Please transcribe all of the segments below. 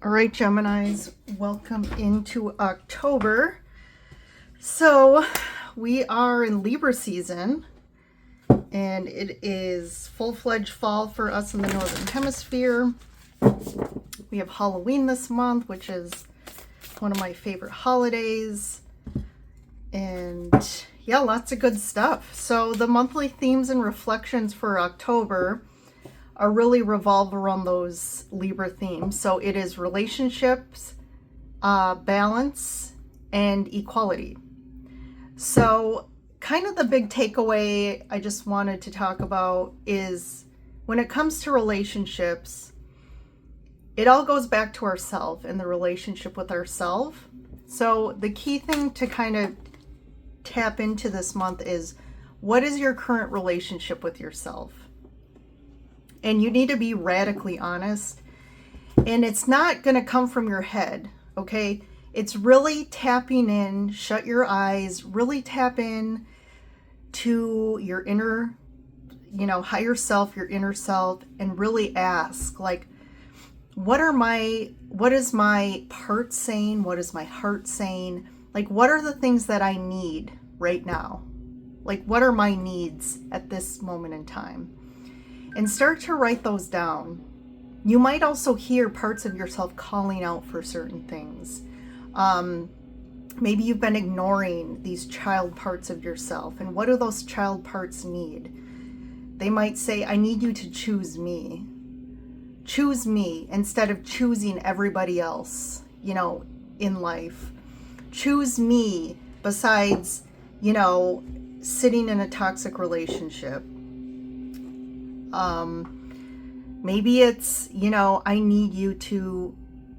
All right, Geminis, welcome into October. So we are in Libra season, and it is full-fledged fall for us in the Northern Hemisphere. We have Halloween this month, which is one of my favorite holidays. And yeah, lots of good stuff. So the monthly themes and reflections for October are really revolve around those Libra themes. So it is relationships, balance, and equality. So kind of the big takeaway I just wanted to talk about is when it comes to relationships, it all goes back to ourselves and the relationship with ourselves. So the key thing to kind of tap into this month is, what is your current relationship with yourself? And you need to be radically honest. And it's not going to come from your head, okay? It's really tapping in, shut your eyes, really tap in to your inner, higher self, your inner self, and really ask, like, what is my heart saying? What is my heart saying? Like, what are the things that I need right now? Like, what are my needs at this moment in time? And start to write those down. You might also hear parts of yourself calling out for certain things. Maybe you've been ignoring these child parts of yourself. And what do those child parts need? They might say, I need you to choose me. Choose me instead of choosing everybody else, in life. Choose me besides, sitting in a toxic relationship. Maybe it's, I need you to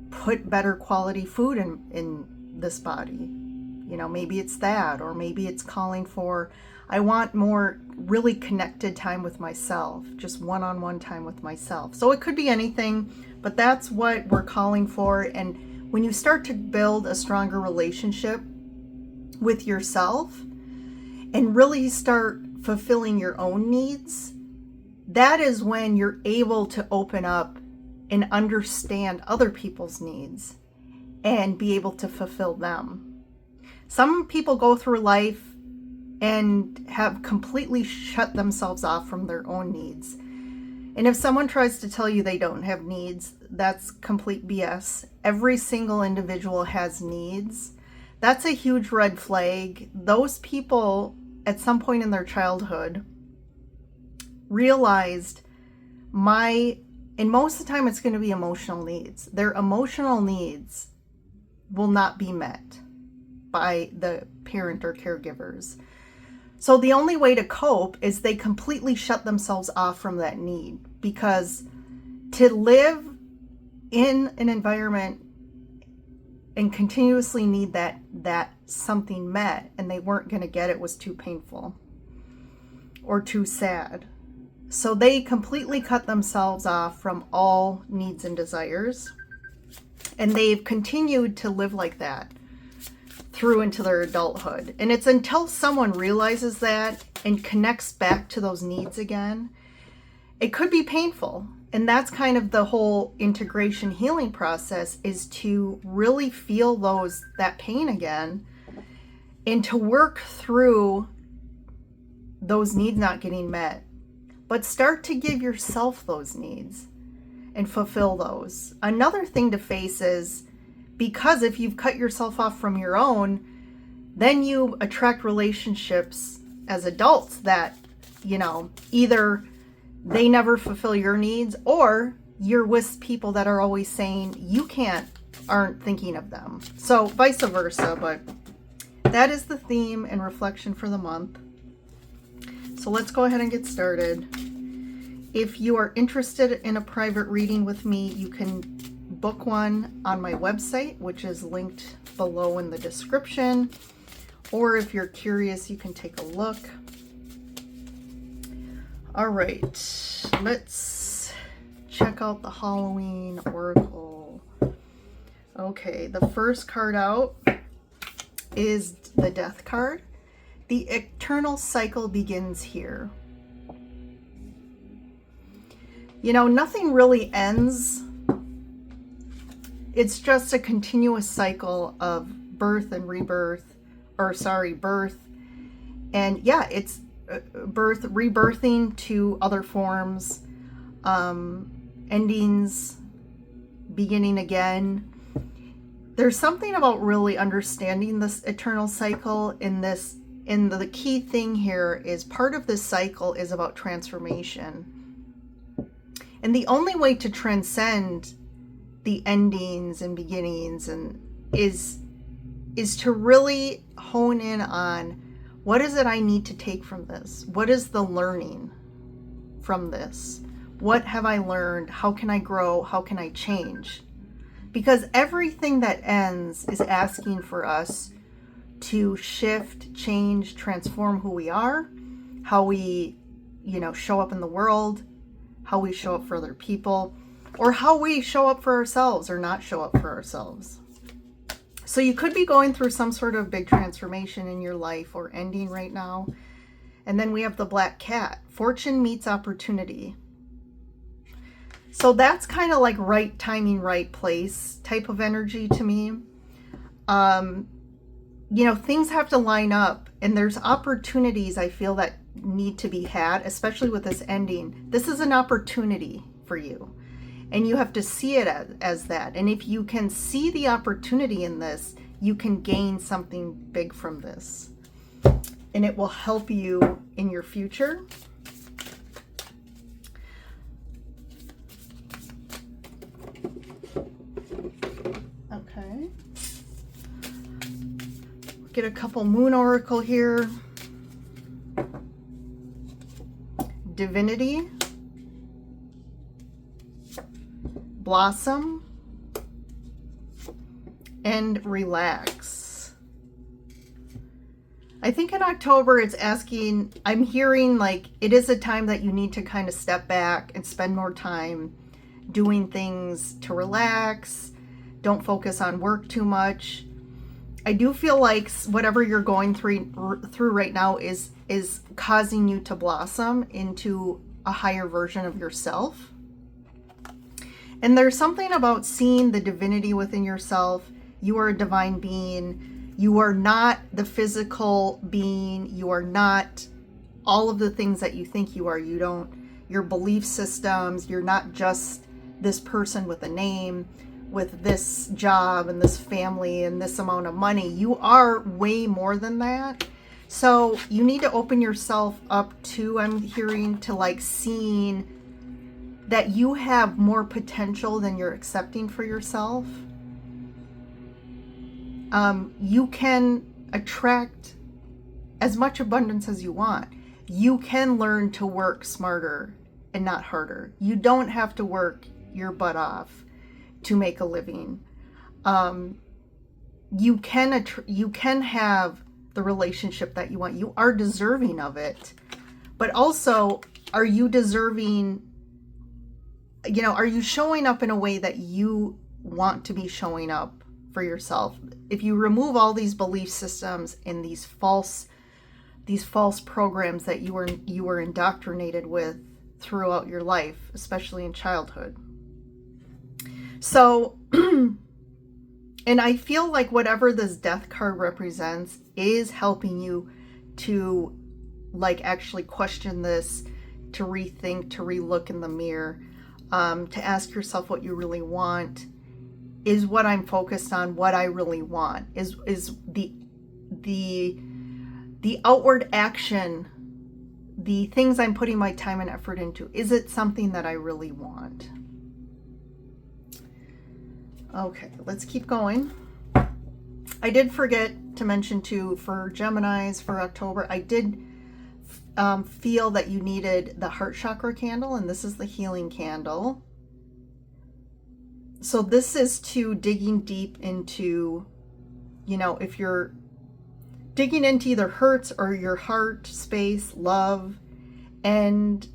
put better quality food in this body. Maybe it's that, or maybe it's calling for, I want more really connected time with myself, just one-on-one time with myself. So it could be anything, but that's what we're calling for. And when you start to build a stronger relationship with yourself and really start fulfilling your own needs, that is when you're able to open up and understand other people's needs and be able to fulfill them. Some people go through life and have completely shut themselves off from their own needs. And if someone tries to tell you they don't have needs, that's complete BS. Every single individual has needs. That's a huge red flag. Those people at some point in their childhood realized and most of the time it's going to be emotional needs. Their emotional needs will not be met by the parent or caregivers. So the only way to cope is they completely shut themselves off from that need, because to live in an environment and continuously need that something met and they weren't going to get it was too painful or too sad. So they completely cut themselves off from all needs and desires. And they've continued to live like that through into their adulthood. And it's until someone realizes that and connects back to those needs again, it could be painful. And that's kind of the whole integration healing process, is to really feel that pain again and to work through those needs not getting met. But start to give yourself those needs and fulfill those. Another thing to face is, because if you've cut yourself off from your own, then you attract relationships as adults that, either they never fulfill your needs, or you're with people that are always saying you aren't thinking of them. So vice versa, but that is the theme and reflection for the month. So let's go ahead and get started. If you are interested in a private reading with me, you can book one on my website, which is linked below in the description. Or if you're curious, you can take a look. All right, let's check out the Halloween Oracle. Okay, the first card out is the Death card. The eternal cycle begins here. Nothing really ends It's just a continuous cycle of birth and rebirth, or sorry, birth. And yeah, it's birth, rebirthing to other forms, endings, beginning again. There's something about really understanding this eternal cycle in this. And the key thing here is part of this cycle is about transformation. And the only way to transcend the endings and beginnings is to really hone in on, what is it I need to take from this? What is the learning from this? What have I learned? How can I grow? How can I change? Because everything that ends is asking for us to shift, change, transform who we are, how we, show up in the world, how we show up for other people, or how we show up for ourselves or not show up for ourselves. So you could be going through some sort of big transformation in your life or ending right now. And then we have the black cat. Fortune meets opportunity. So that's kind of like right timing, right place type of energy to me. Things have to line up, and there's opportunities I feel that need to be had, especially with this ending. This is an opportunity for you, and you have to see it as that. And if you can see the opportunity in this, you can gain something big from this, and it will help you in your future. Okay. Get a couple moon oracle here. Divinity, blossom, and relax. I think in October it's asking, I'm hearing like it is a time that you need to kind of step back and spend more time doing things to relax. Don't focus on work too much. I do feel like whatever you're going through right now is causing you to blossom into a higher version of yourself. And there's something about seeing the divinity within yourself. You are a divine being. You are not the physical being. You are not all of the things that you think you are. Your belief systems, you're not just this person with a name, with this job and this family and this amount of money. You are way more than that. So you need to open yourself up to, I'm hearing, to like seeing that you have more potential than you're accepting for yourself. You can attract as much abundance as you want. You can learn to work smarter and not harder. You don't have to work your butt off to make a living. You can have the relationship that you want. You are deserving of it. But also, are you deserving, are you showing up in a way that you want to be showing up for yourself? If you remove all these belief systems and these false programs that you were indoctrinated with throughout your life, especially in childhood. So, and I feel like whatever this death card represents is helping you to like actually question this, to rethink, to relook in the mirror, to ask yourself what you really want. Is what I'm focused on what I really want? Is the outward action, the things I'm putting my time and effort into, is it something that I really want? Okay, let's keep going. I did forget to mention too, for Geminis for October, I did feel that you needed the heart chakra candle, and this is the healing candle. So this is to digging deep into, if you're digging into either hurts or your heart space, love, and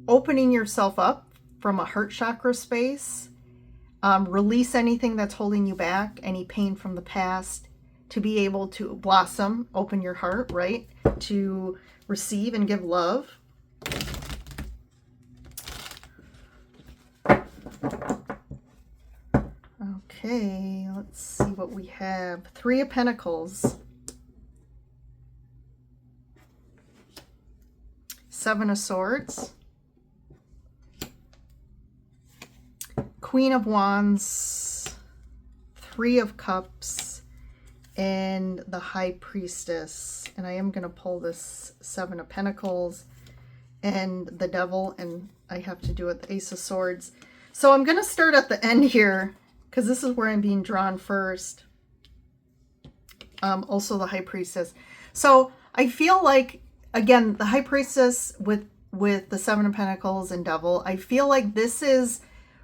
opening yourself up from a heart chakra space. Release anything that's holding you back, any pain from the past, to be able to blossom, open your heart, right? To receive and give love. Okay, let's see what we have. Three of Pentacles. Seven of Swords. Queen of Wands. Three of Cups. And the High Priestess. And I am going to pull this Seven of Pentacles and the Devil, and I have to do it the Ace of Swords. So I'm going to start at the end here, because this is where I'm being drawn first. Also the High Priestess. So I feel like, again, the High Priestess with the Seven of Pentacles and Devil, I feel like this is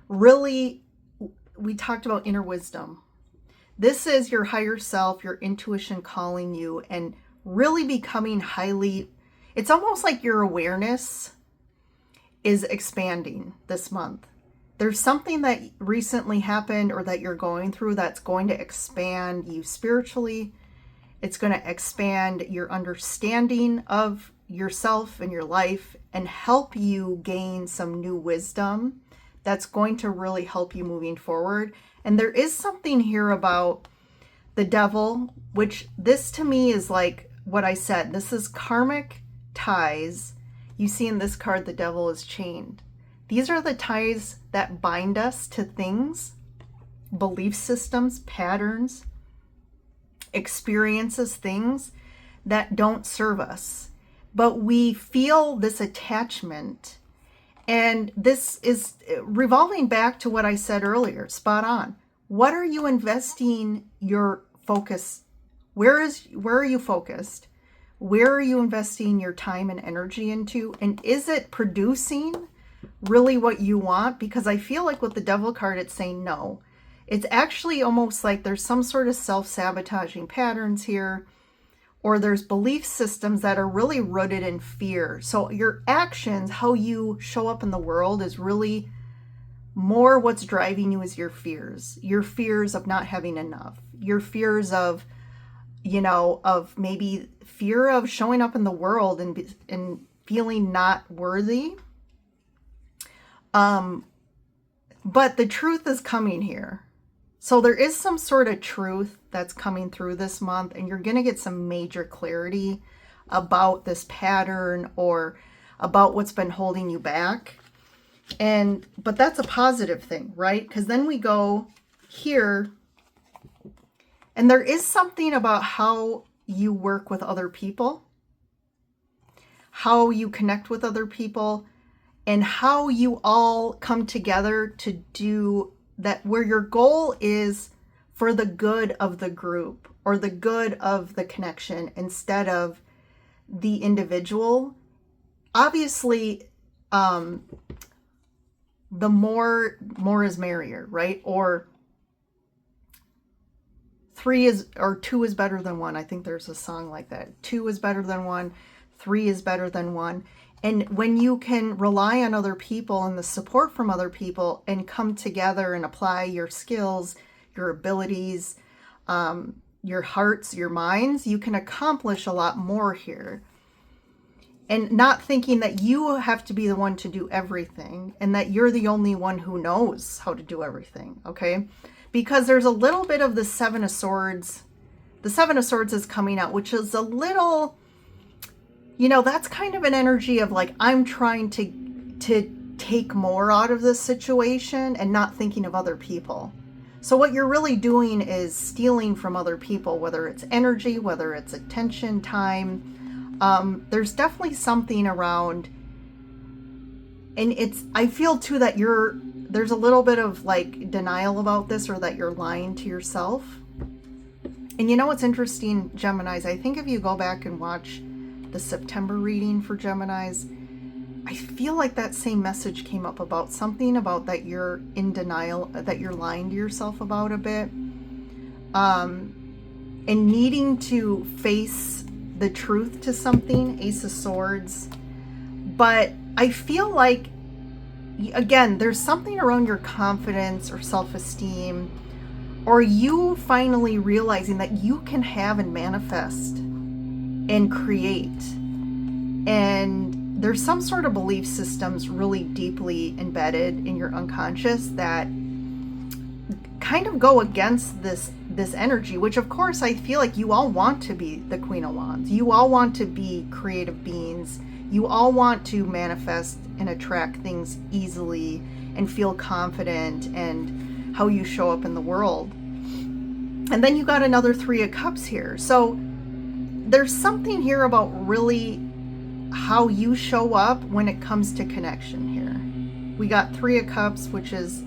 really, we talked about inner wisdom. This is your higher self, your intuition calling you and really becoming highly, it's almost like your awareness is expanding this month. There's something that recently happened or that you're going through that's going to expand you spiritually. It's going to expand your understanding of yourself and your life and help you gain some new wisdom that's going to really help you moving forward. And there is something here about the Devil, which this to me is like what I said. This is karmic ties. You see in this card, the Devil is chained. These are the ties that bind us to things, belief systems, patterns, experiences, things that don't serve us. But we feel this attachment. And this is revolving back to what I said earlier, spot on. What are you investing your focus? Where are you focused? Where are you investing your time and energy into? And is it producing really what you want? Because I feel like with the Devil card, it's saying no. It's actually almost like there's some sort of self-sabotaging patterns here, or there's belief systems that are really rooted in fear. So your actions, how you show up in the world, is really more what's driving you is your fears of not having enough, your fears of, of maybe fear of showing up in the world and feeling not worthy. But the truth is coming here. So there is some sort of truth that's coming through this month, and you're going to get some major clarity about this pattern or about what's been holding you back. But that's a positive thing, right? Because then we go here, and there is something about how you work with other people, how you connect with other people, and how you all come together to do that, where your goal is for the good of the group or the good of the connection instead of the individual. Obviously, the more is merrier, right? Or two is better than one. I think there's a song like that. Two is better than one. Three is better than one. And when you can rely on other people and the support from other people and come together and apply your skills, your abilities, your hearts, your minds, you can accomplish a lot more here. And not thinking that you have to be the one to do everything and that you're the only one who knows how to do everything, okay? Because there's a little bit of the Seven of Swords. The Seven of Swords is coming out, which is a little, that's kind of an energy of like, I'm trying to take more out of this situation and not thinking of other people. So what you're really doing is stealing from other people, whether it's energy, whether it's attention, time. There's definitely something around, and I feel too that there's a little bit of like denial about this, or that you're lying to yourself. And what's interesting, Geminis, I think if you go back and watch the September reading for Geminis, I feel like that same message came up about something about that you're in denial, that you're lying to yourself about a bit, and needing to face the truth to something, Ace of Swords. But I feel like, again, there's something around your confidence or self-esteem, or you finally realizing that you can have and manifest and create. And there's some sort of belief systems really deeply embedded in your unconscious that kind of go against this energy, which of course I feel like you all want to be the Queen of Wands. You all want to be creative beings. You all want to manifest and attract things easily and feel confident and how you show up in the world. And then you got another Three of Cups here. So there's something here about really how you show up when it comes to connection here. We got Three of Cups, which is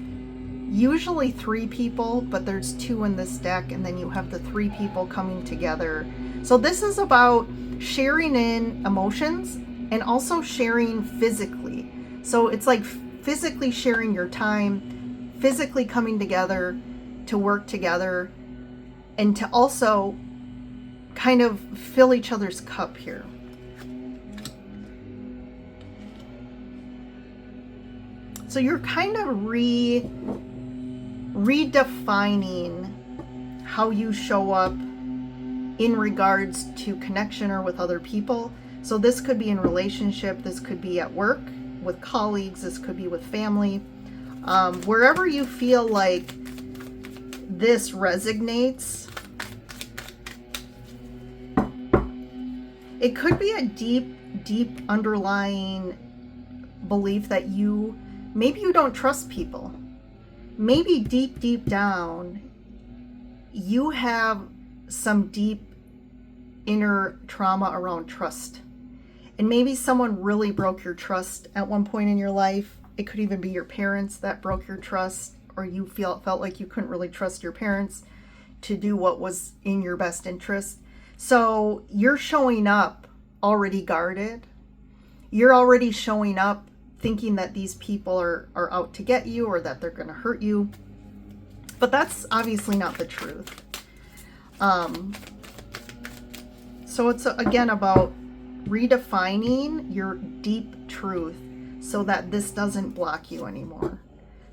usually 3 people, but there's 2 in this deck, and then you have the 3 people coming together. So this is about sharing in emotions and also sharing physically. So it's like physically sharing your time, physically coming together to work together, and to also kind of fill each other's cup here. So you're kind of redefining how you show up in regards to connection or with other people. So this could be in relationship, this could be at work with colleagues, this could be with family. Wherever you feel like this resonates, it could be a deep underlying belief that maybe you don't trust people. Maybe deep down, you have some deep inner trauma around trust. And maybe someone really broke your trust at one point in your life. It could even be your parents that broke your trust, or you felt like you couldn't really trust your parents to do what was in your best interest. So you're showing up already guarded. You're already showing up thinking that these people are out to get you or that they're going to hurt you. But that's obviously not the truth. So it's again about redefining your deep truth so that this doesn't block you anymore.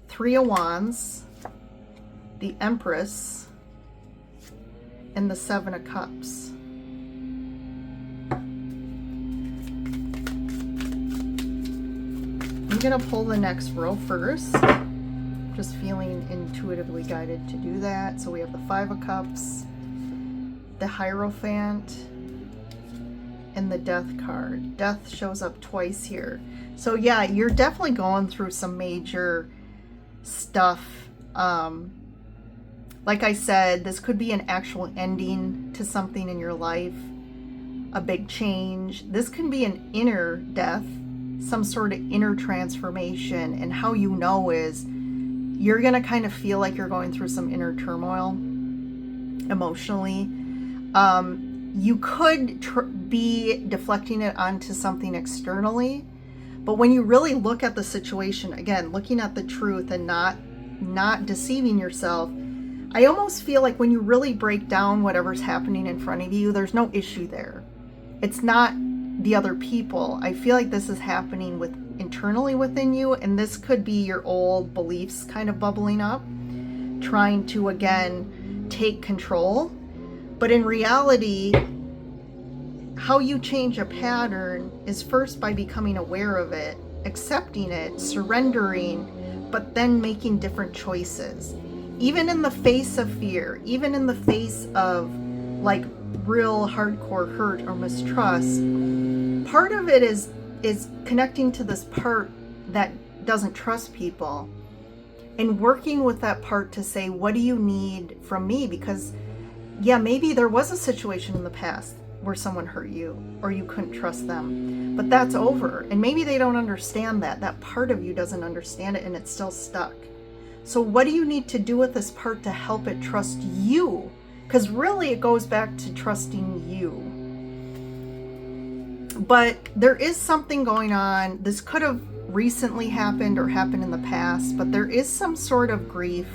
3 of Wands, the Empress, and the 7 of Cups. I'm going to pull the next row first. Just feeling intuitively guided to do that. So we have the 5 of Cups, the Hierophant, and the Death card. Death shows up twice here. So yeah, you're definitely going through some major stuff. Like I said, this could be an actual ending to something in your life, a big change. This can be an inner death, some sort of inner transformation. And how you know is you're going to kind of feel like you're going through some inner turmoil emotionally. You could be deflecting it onto something externally, but when you really look at the situation, again, looking at the truth and not deceiving yourself, I almost feel like when you really break down whatever's happening in front of you, there's no issue there. It's not the other people. I feel like this is happening internally within you, and this could be your old beliefs kind of bubbling up, trying to again take control. But in reality, how you change a pattern is first by becoming aware of it, accepting it, surrendering, but then making different choices. Even in the face of fear, even in the face of like real hardcore hurt or mistrust, part of it is connecting to this part that doesn't trust people and working with that part to say, what do you need from me? Because yeah, maybe there was a situation in the past where someone hurt you or you couldn't trust them, but that's over. And maybe they don't understand that. That part of you doesn't understand it and it's still stuck. So what do you need to do with this part to help it trust you? Because really it goes back to trusting you. But there is something going on. This could have recently happened or happened in the past, but there is some sort of grief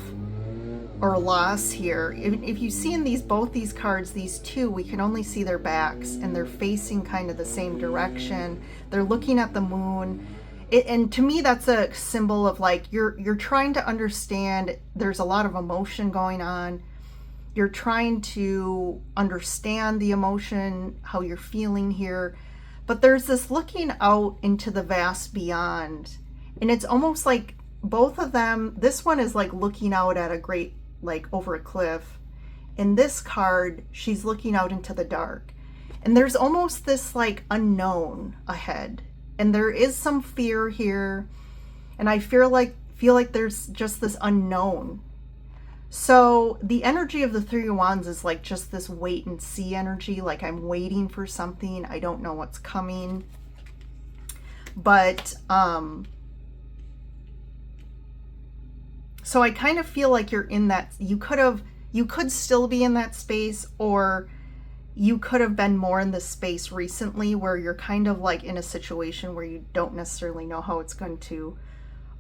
or loss here. If you see in both these cards, these two, we can only see their backs and they're facing kind of the same direction. They're looking at the moon. And to me, that's a symbol of like, you're trying to understand. There's a lot of emotion going on. You're trying to understand the emotion, how you're feeling here. But there's this looking out into the vast beyond. And it's almost like both of them, this one is like looking out at a great like over a cliff. In this card, she's looking out into the dark. And there's almost this like unknown ahead. And there is some fear here. And I feel like there's just this unknown. So the energy of the Three of Wands is like just this wait and see energy. Like I'm waiting for something. I don't know what's coming. But, so I kind of feel like you're in that, you could still be in that space, or you could have been more in this space recently where you're kind of like in a situation where you don't necessarily know how it's going to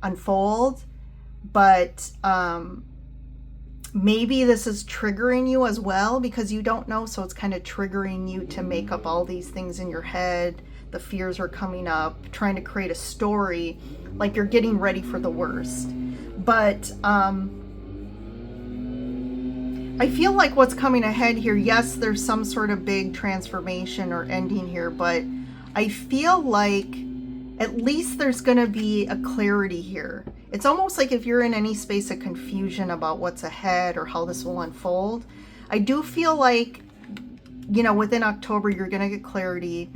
unfold. But, maybe this is triggering you as well because you don't know. So it's kind of triggering you to make up all these things in your head. The fears are coming up, trying to create a story, like you're getting ready for the worst. But I feel like what's coming ahead here, yes, there's some sort of big transformation or ending here, but I feel like at least there's going to be a clarity here. It's almost like if you're in any space of confusion about what's ahead or how this will unfold, I do feel like, you know, within October, you're going to get clarity.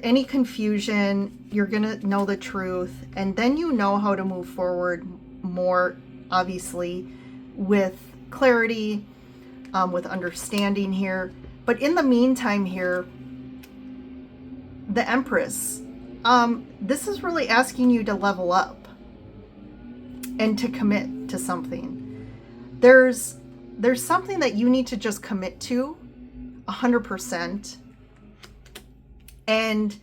Any confusion, you're going to know the truth, and then you know how to move forward more, obviously, with clarity, with understanding here. But in the meantime here, the Empress, this is really asking you to level up and to commit to something. There's something that you need to just commit to 100%. And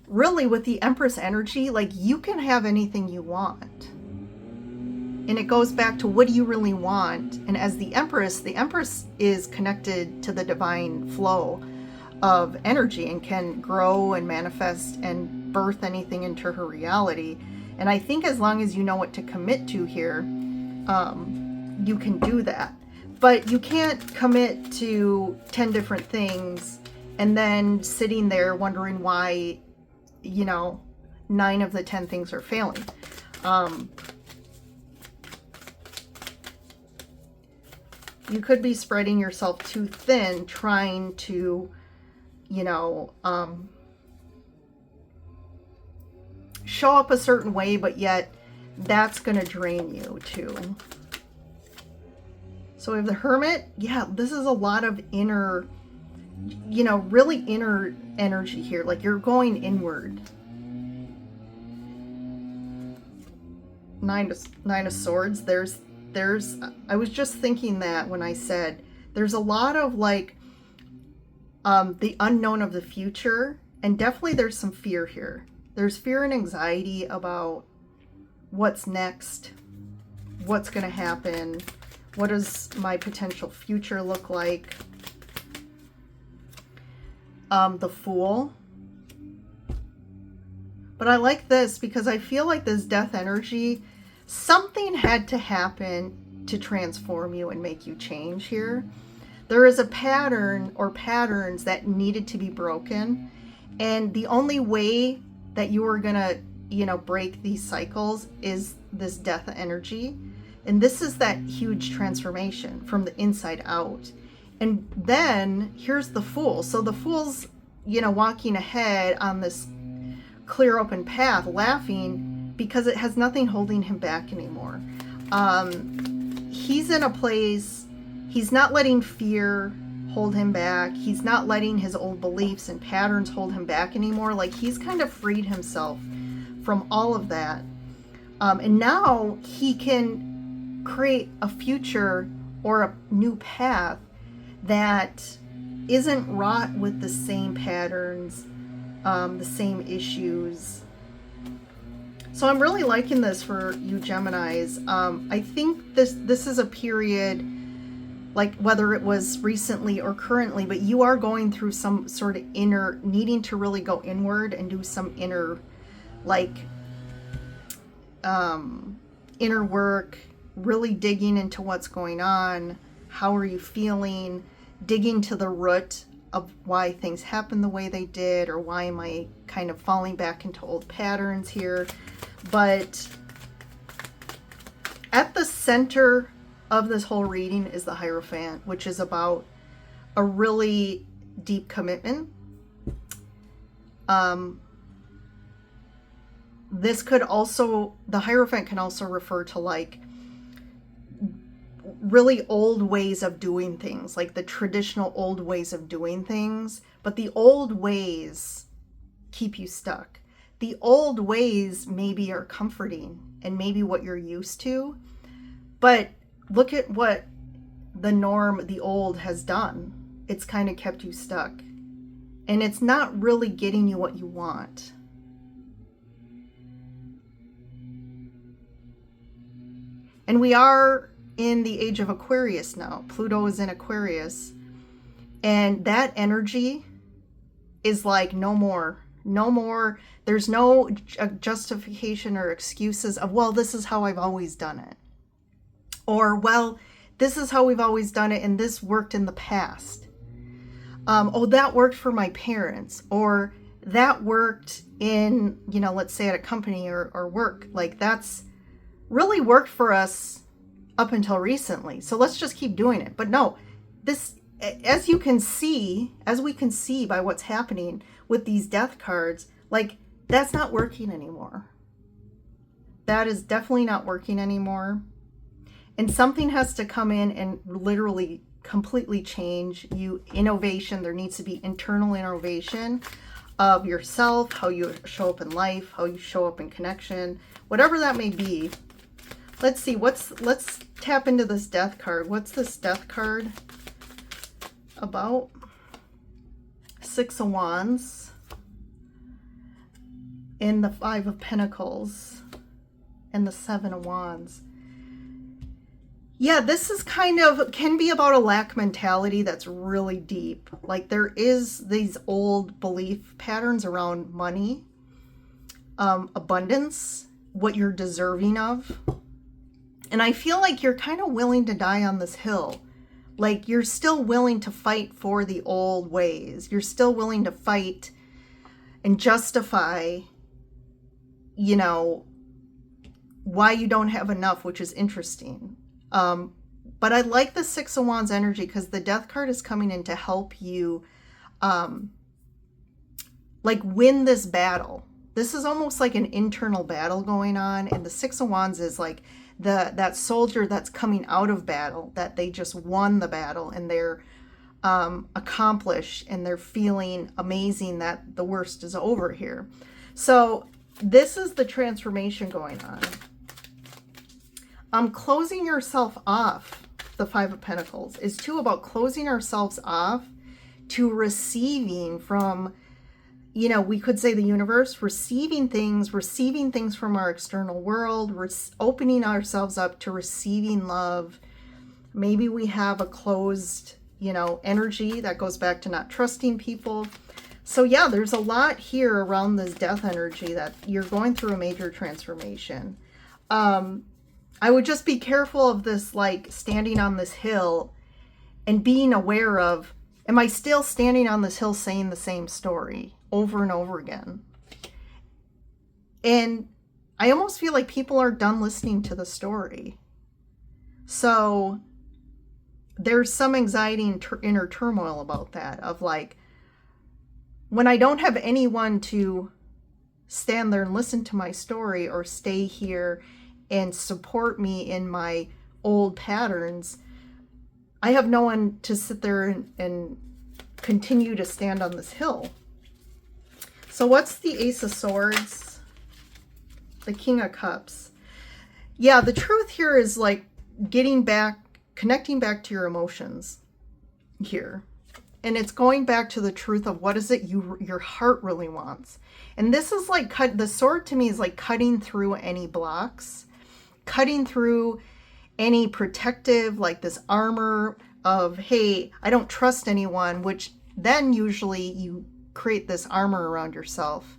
really with the Empress energy, like you can have anything you want. And it goes back to what do you really want? And as the Empress is connected to the divine flow of energy and can grow and manifest and birth anything into her reality. And I think as long as you know what to commit to here, you can do that. But you can't commit to 10 different things and then sitting there wondering why, you know, 9 of the 10 things are failing. You could be spreading yourself too thin, trying to, you know, show up a certain way, but yet that's going to drain you too. So we have the Hermit. Yeah, this is a lot of inner, you know, really inner energy here. Like you're going inward. Nine of Swords. I was just thinking that when I said there's a lot of like the unknown of the future, and definitely there's some fear here. There's fear and anxiety about what's next, what's going to happen, what does my potential future look like. The Fool. But I like this because I feel like this death energy, something had to happen to transform you and make you change here. There is a pattern or patterns that needed to be broken. And the only way that you are going to, you know, break these cycles is this death energy. And this is that huge transformation from the inside out. And then here's the Fool. So the Fool's, you know, walking ahead on this clear open path, laughing because it has nothing holding him back anymore. He's in a place, he's not letting fear hold him back. He's not letting his old beliefs and patterns hold him back anymore. Like he's kind of freed himself from all of that. And now he can create a future or a new path that isn't wrought with the same patterns, the same issues. So I'm really liking this for you Geminis. I think this is a period, like whether it was recently or currently, but you are going through some sort of inner, needing to really go inward and do some inner, like, inner work, really digging into what's going on. How are you feeling? Digging to the root of why things happen the way they did, or why am I kind of falling back into old patterns here. But at the center of this whole reading is the Hierophant, which is about a really deep commitment. This could also, the Hierophant can also refer to like really old ways of doing things, like the traditional old ways of doing things, but the old ways keep you stuck. The old ways maybe are comforting and maybe what you're used to, but look at what the norm, the old, has done. It's kind of kept you stuck, and it's not really getting you what you want. And we are in the age of Aquarius now. Pluto is in Aquarius, and that energy is like no more. There's no justification or excuses of, well, this is how I've always done it, or, well, this is how we've always done it and this worked in the past. Oh, that worked for my parents, or that worked in, let's say at a company or work. Like, that's really worked for us up until recently, so let's just keep doing it. But no, this, as we can see by what's happening with these death cards, like, that's not working anymore. That is definitely not working anymore. And something has to come in and literally completely change you. Innovation, there needs to be internal innovation of yourself, how you show up in life, how you show up in connection, whatever that may be. Let's see, let's tap into this death card. What's this death card about? Six of Wands and the Five of Pentacles and the Seven of Wands. Yeah, this is can be about a lack mentality that's really deep. Like, there is these old belief patterns around money, abundance, what you're deserving of. And I feel like you're kind of willing to die on this hill. Like, you're still willing to fight for the old ways. You're still willing to fight and justify, why you don't have enough, which is interesting. But I like the Six of Wands energy because the death card is coming in to help you, win this battle. This is almost like an internal battle going on. And the Six of Wands is like that soldier that's coming out of battle, that they just won the battle and they're accomplished and they're feeling amazing that the worst is over here. So this is the transformation going on. Closing yourself off, the Five of Pentacles, is too about closing ourselves off to receiving from, we could say the universe, receiving things from our external world, opening ourselves up to receiving love. Maybe we have a closed, energy that goes back to not trusting people. So yeah, there's a lot here around this death energy that you're going through a major transformation. I would just be careful of this, like, standing on this hill and being aware of, am I still standing on this hill saying the same story over and over again? And I almost feel like people are done listening to the story. So there's some anxiety and inner turmoil about that, of like, when I don't have anyone to stand there and listen to my story or stay here and support me in my old patterns, I have no one to sit there and continue to stand on this hill. So what's the Ace of Swords? The King of Cups. Yeah, the truth here is like connecting back to your emotions here. And it's going back to the truth of what is it your heart really wants. And this is like, the sword to me is like cutting through any blocks, cutting through any protective, like this armor of, hey, I don't trust anyone, which then usually you create this armor around yourself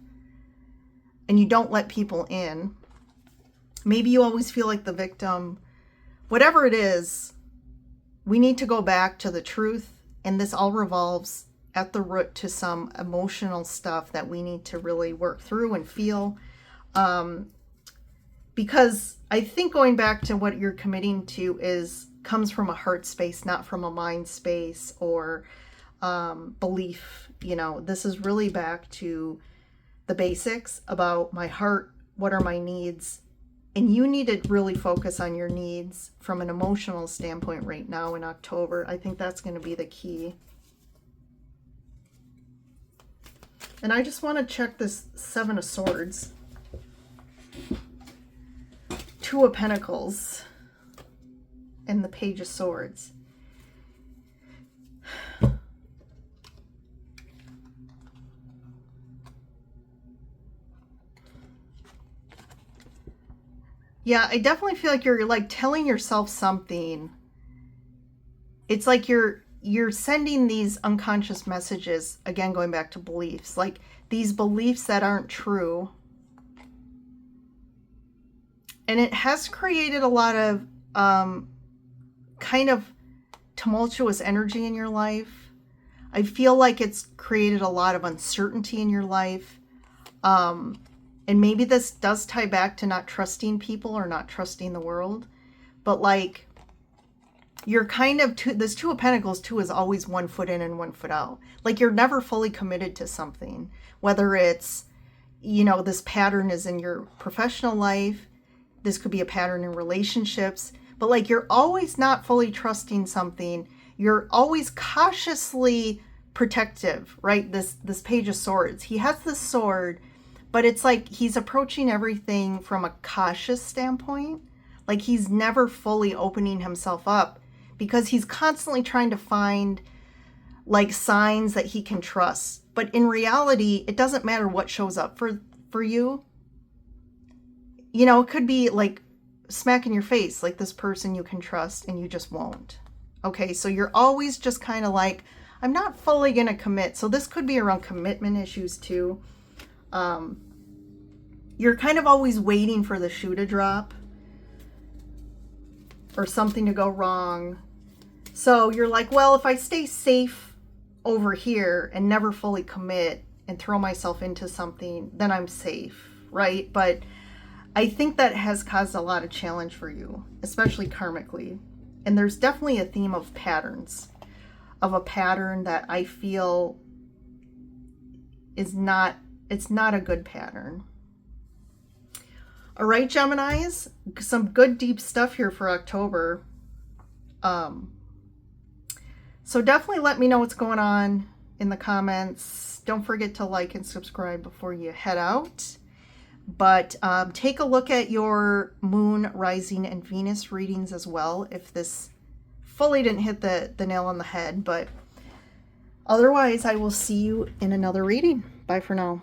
and you don't let people in. Maybe you always feel like the victim. Whatever it is, we need to go back to the truth. And this all revolves at the root to some emotional stuff that we need to really work through and feel. Because I think going back to what you're committing to is comes from a heart space, not from a mind space or belief. You know, this is really back to the basics about my heart. What are my needs? And you need to really focus on your needs from an emotional standpoint right now in October. I think that's going to be the key. And I just want to check this Seven of Swords, Two of Pentacles, and the Page of Swords. Yeah, I definitely feel like you're like telling yourself something. It's like you're sending these unconscious messages, again, going back to beliefs, like these beliefs that aren't true. And it has created a lot of kind of tumultuous energy in your life. I feel like it's created a lot of uncertainty in your life. And maybe this does tie back to not trusting people or not trusting the world. But like, you're kind of, this Two of Pentacles too is always 1 foot in and 1 foot out. Like you're never fully committed to something. Whether it's, you know, this pattern is in your professional life. This could be a pattern in relationships. But like you're always not fully trusting something. You're always cautiously protective, right? This Page of Swords. He has this sword, but it's like he's approaching everything from a cautious standpoint. Like he's never fully opening himself up because he's constantly trying to find like signs that he can trust. But in reality, it doesn't matter what shows up for you. You know, it could be like smack in your face, like this person you can trust and you just won't. Okay, so you're always just kind of like, I'm not fully going to commit. So this could be around commitment issues too. You're kind of always waiting for the shoe to drop or something to go wrong. So you're like, well, if I stay safe over here and never fully commit and throw myself into something, then I'm safe, right? But I think that has caused a lot of challenge for you, especially karmically. And there's definitely a theme of patterns, of a pattern that I feel is not, it's not a good pattern. All right, Geminis, some good deep stuff here for October. So definitely let me know what's going on in the comments. Don't forget to like and subscribe before you head out. But take a look at your Moon, Rising, and Venus readings as well, if this fully didn't hit the nail on the head. But otherwise, I will see you in another reading. Bye for now.